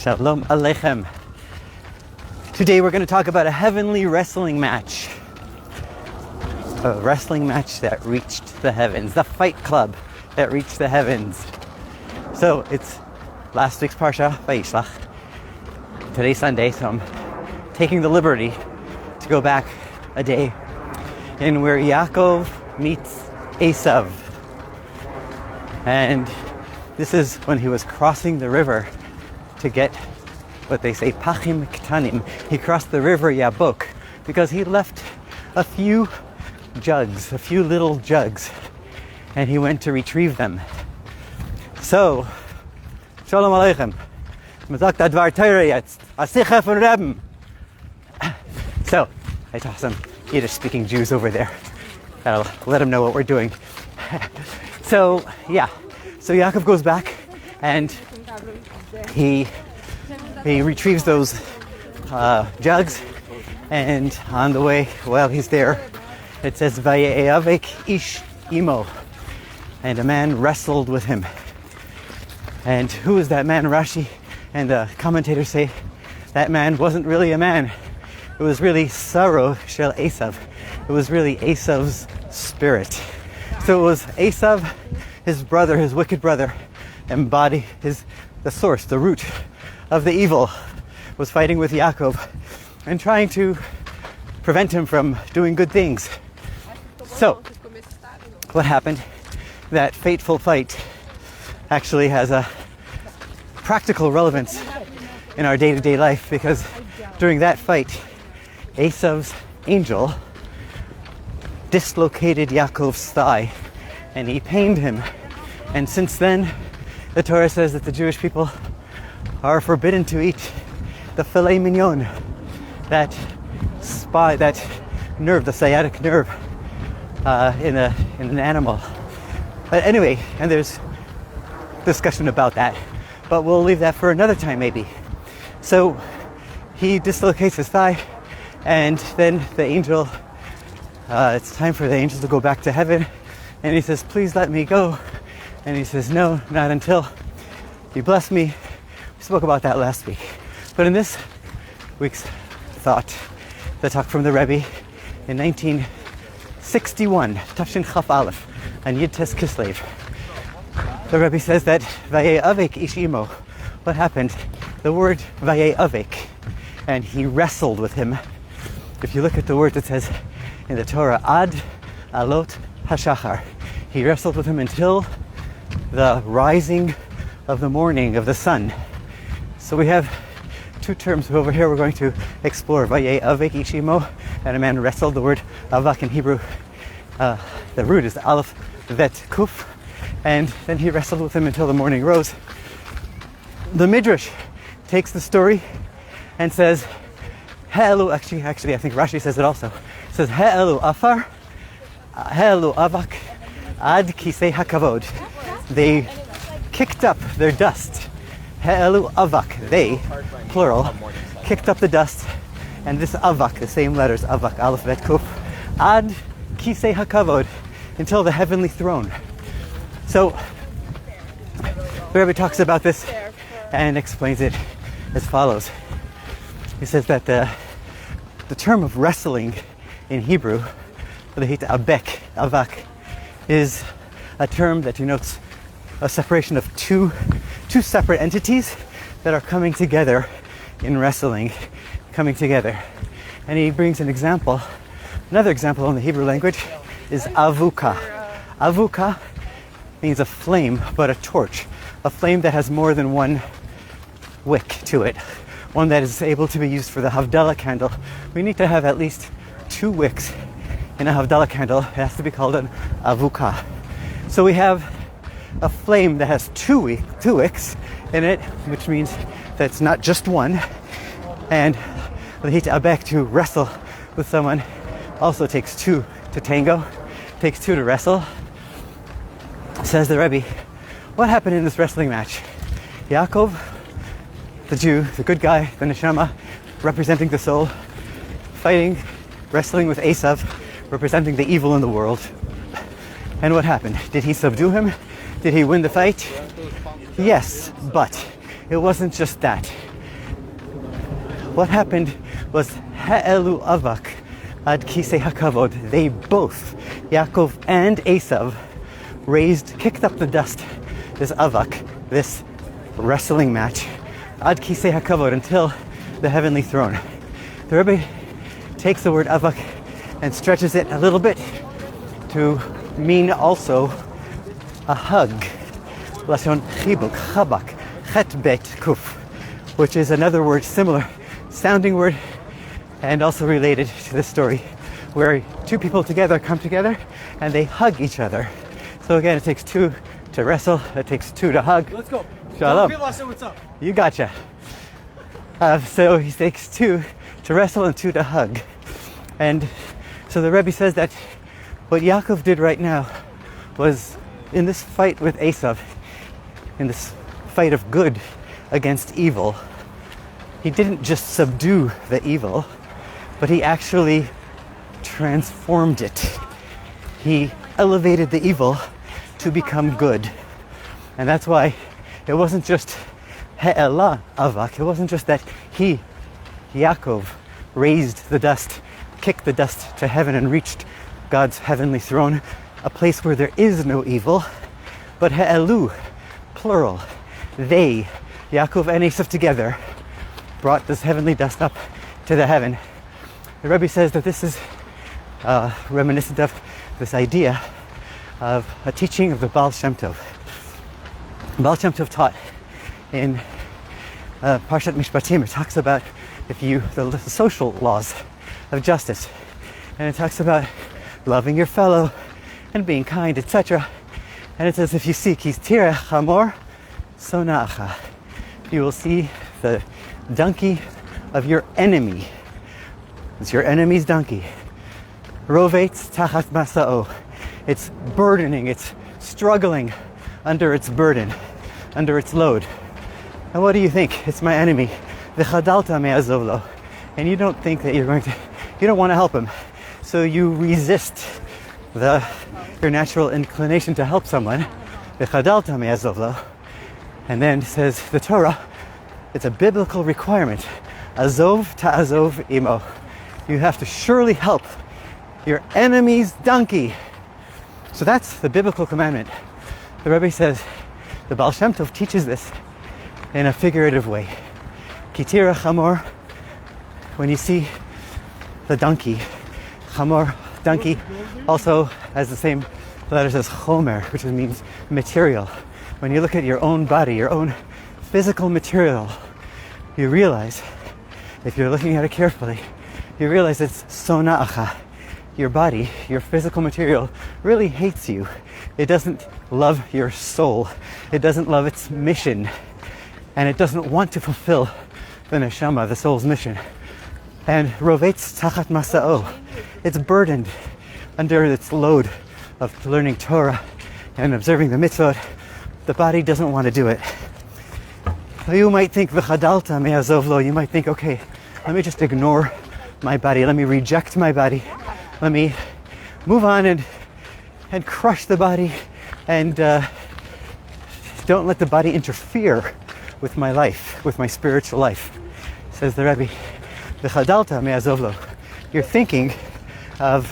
Shalom Aleichem. Today we're going to talk about a heavenly wrestling match. A wrestling match that reached the heavens. The fight club that reached the heavens. So it's last week's Parsha, Vayishlach. Today's Sunday, so I'm taking the liberty to go back a day in where Yaakov meets Eisav. And this is when he was crossing the river to get what they say pachim ktanim. He crossed the river Yaabok because he left a few little jugs, and he went to retrieve them. So, Shalom Aleichem. Mazak dadvar Torah jetzt. Asicha von Reben. So, I saw some Yiddish-speaking Jews over there. I'll let them know what we're doing. So Yaakov goes back and he retrieves those jugs, and on the way, while he's there, it says Vayishlach ish imo, and a man wrestled with him. And who is that man? Rashi and the commentators say that man wasn't really a man. It was really Saro shel Eisav. It was really Eisav's spirit. So it was Eisav, his brother, his wicked brother, the source, the root of the evil, was fighting with Yaakov and trying to prevent him from doing good things. So, what happened? That fateful fight actually has a practical relevance in our day-to-day life, because during that fight, Eisav's angel dislocated Yaakov's thigh and he pained him. And since then, the Torah says that the Jewish people are forbidden to eat the filet mignon, that nerve, the sciatic nerve in an animal. But anyway, and there's discussion about that, but we'll leave that for another time maybe. So he dislocates his thigh, and then the angel, it's time for the angel to go back to heaven, and he says, please let me go. And he says, no, not until you bless me. We spoke about that last week. But in this week's thought, the talk from the Rebbe in 1961, Tafshin Chaf Aleph, on Yud Tes Kislev, the Rebbe says that Vayavek ish imo. What happened? The word Vayavek, and he wrestled with him. If you look at the word that says in the Torah, Ad Alot Hashachar, he wrestled with him until the rising of the morning of the sun. So we have two terms over here we're going to explore. Vayavek ish imo, and a man wrestled. The word avak in Hebrew, the root is aleph vet kuf, and then he wrestled with him until the morning rose. The Midrash takes the story and says, Ha'elu, actually I think Rashi says it also. It says, Ha'elu afar, Ha'elu avak, ad kisei hakavod. They kicked up their dust. Ha'elu avak, they, plural, kicked up the dust. And this avak, the same letters, avak, aleph, vet, kuf, ad kisei hakavod, until the heavenly throne. So, the Rebbe talks about this and explains it as follows. He says that the term of wrestling in Hebrew, the hit avak, is a term that denotes a separation of two separate entities that are coming together in wrestling, coming together. And he brings an example. Another example in the Hebrew language is avuka. Avuka means a flame, but a torch. A flame that has more than one wick to it. One that is able to be used for the Havdalah candle. We need to have at least 2 wicks in a Havdalah candle. It has to be called an avuka. So we have a flame that has two wicks in it, which means that it's not just one. And the hit abek, to wrestle with someone, also takes 2 to tango, takes 2 to wrestle. Says the Rebbe, what happened in this wrestling match? Yaakov, the Jew, the good guy, the neshama, representing the soul, wrestling with Eisav, representing the evil in the world. And what happened? Did he subdue him? Did he win the fight? Yes, but it wasn't just that. what happened was העלו אבק עד כיסא הכבוד. They both, Yaakov and Eisav, kicked up the dust, this avak, this wrestling match, ad kisei hakavod, until the heavenly throne. The Rebbe takes the word avak and stretches it a little bit to mean also a hug. Lashon chibuk, chabak, chet bet kuf, which is another word, similar sounding word, and also related to this story, where two people come together and they hug each other. So again, it takes two to wrestle, it takes two to hug. Let's go. Shalom. People say what's up. You gotcha. So he takes two to wrestle and two to hug. And so the Rebbe says that what Yaakov did right now was, in this fight with Eisav, in this fight of good against evil, he didn't just subdue the evil, but he actually transformed it. He elevated the evil to become good. And that's why it wasn't just He'ela Avak, it wasn't just that he, Yaakov, raised the dust, kicked the dust to heaven and reached God's heavenly throne, a place where there is no evil, but He'elu, plural, they, Yaakov and Eisav together, brought this heavenly dust up to the heaven. The Rebbe says that this is reminiscent of this idea of a teaching of the Baal Shem Tov. Baal Shem Tov taught in Parshat Mishpatim. It talks about the social laws of justice, and it talks about loving your fellow and being kind, etc. And it says, if you see tira Xamor Sonacha, you will see the donkey of your enemy. It's your enemy's donkey. Rovetz tachat masa'o. It's burdening, it's struggling under its burden, under its load. And what do you think? It's my enemy. V'chadalta me'azov lo. And you don't think that you don't want to help him. So you resist your natural inclination to help someone. V'chadalta me'azov lo. And then says the Torah, it's a biblical requirement. Azov ta'azov imo. You have to surely help your enemy's donkey. So that's the biblical commandment. The Rebbe says the Baal Shem Tov teaches this in a figurative way. Kitira Chamor, when you see the donkey, Chamor, donkey, also has the same letters as Chomer, which means material. When you look at your own body, your own physical material, you realize, if you're looking at it carefully, you realize it's Sona'acha. Your body, your physical material, really hates you. It doesn't love your soul. It doesn't love its mission. And it doesn't want to fulfill the neshama, the soul's mission. And rovetz tachat masa'o. It's burdened under its load of learning Torah and observing the mitzvot. The body doesn't want to do it. You might think, v'chadalta me'azov lo. You might think, okay, let me just ignore my body. Let me reject my body. Let me move on and crush the body, and don't let the body interfere with my life, with my spiritual life. Says the Rebbe, v'chadalta me'azov lo. You're thinking of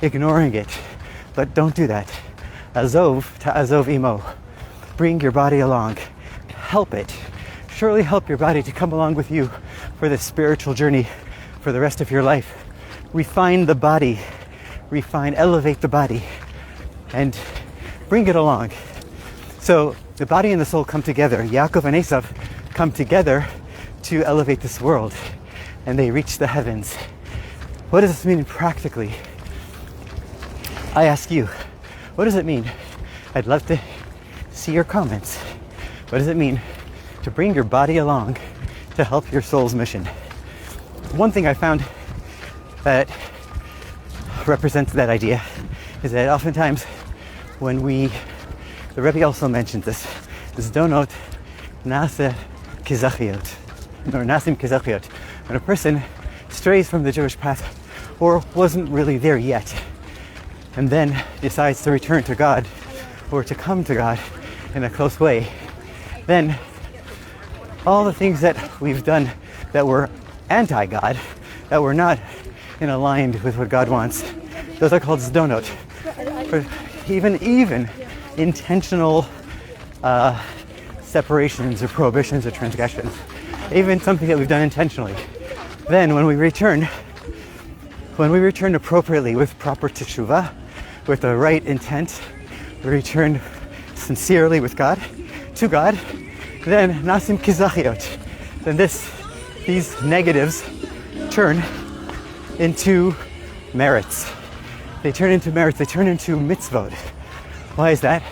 ignoring it, but don't do that. Azov ta'azov imo. Bring your body along. Help it. Surely help your body to come along with you for this spiritual journey for the rest of your life. Refine the body, elevate the body, and bring it along. So the body and the soul come together. Yaakov and Eisav come together to elevate this world, and they reach the heavens. What does this mean practically? I ask you, what does it mean? I'd love to see your comments. What does it mean to bring your body along to help your soul's mission? One thing I found that represents that idea is that oftentimes when the Rebbe also mentions this donot nase kizachiot, or nasim kizachiot, when a person strays from the Jewish path or wasn't really there yet, and then decides to return to God or to come to God in a close way, then all the things that we've done that were anti-God, that we're not in aligned with what God wants, those are called zdonot. Or even intentional separations or prohibitions or transgressions, even something that we've done intentionally. Then when we return appropriately with proper teshuvah, with the right intent, we return sincerely with God, to God, then nasim kizachiot. Then these negatives turn into merits. They turn into merits, they turn into mitzvot. Why is that?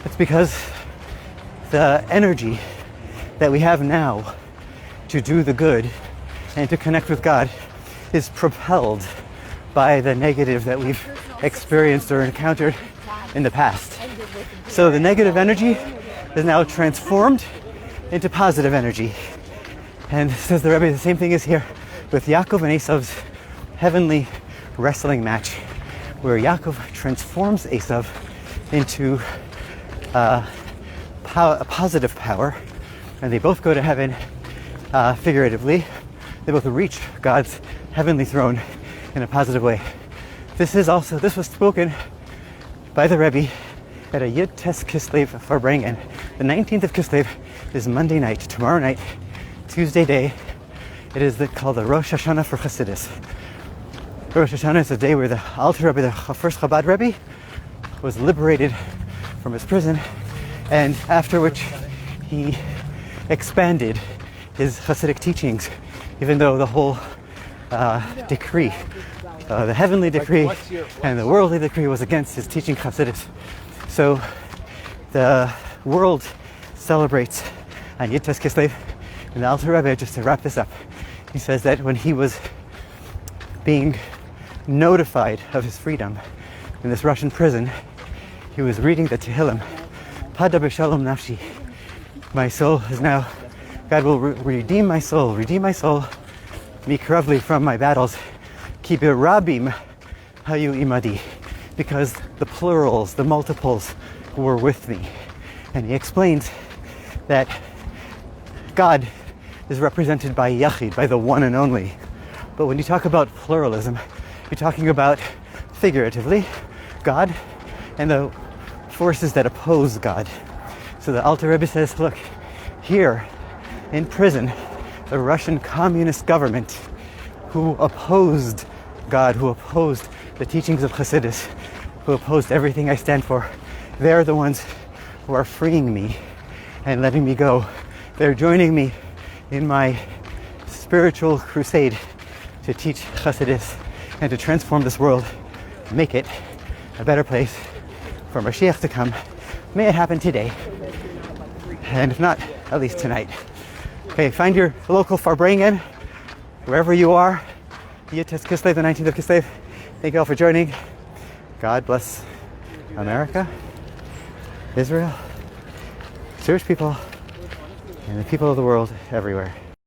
It's because the energy that we have now to do the good and to connect with God is propelled by the negative that we've experienced or encountered in the past. So the negative energy is now transformed into positive energy. And says the Rebbe, the same thing is here with Yaakov and Eisav's heavenly wrestling match, where Yaakov transforms Eisav into a positive power, and they both go to heaven figuratively. They both reach God's heavenly throne in a positive way. This was spoken by the Rebbe at a Yud Tes Kislev Farbrengen. The 19th of Kislev is Monday night. Tomorrow night, Tuesday day, it is called the Rosh Hashanah for Chassidus. Rosh Hashanah is the day where the Alter Rebbe, the first Chabad Rebbe, was liberated from his prison, and after which he expanded his Hasidic teachings, even though the whole decree, the heavenly decree and the worldly decree was against his teaching Hasidus. So the world celebrates on Yud Tes Kislev, and the Alter Rebbe, just to wrap this up, he says that when he was being notified of his freedom in this Russian prison, he was reading the Tehillim, Pada b'shalom nafshi, my soul is now, God will redeem my soul, mikravli, from my battles, ki berabim hayu imadi, because the plurals, the multiples were with me. And he explains that God is represented by Yachid, by the one and only. But when you talk about pluralism, you're talking about, figuratively, God and the forces that oppose God. So the Alter Rebbe says, look, here in prison, the Russian communist government, who opposed God, who opposed the teachings of Hasidus, who opposed everything I stand for, they're the ones who are freeing me and letting me go. They're joining me in my spiritual crusade to teach Hasidus and to transform this world, make it a better place for Mashiach to come. May it happen today, and if not, at least tonight. Okay, find your local Farbrengen, wherever you are. Yud Tes Kislev, the 19th of Kislev. Thank you all for joining. God bless America, Israel, Jewish people, and the people of the world everywhere.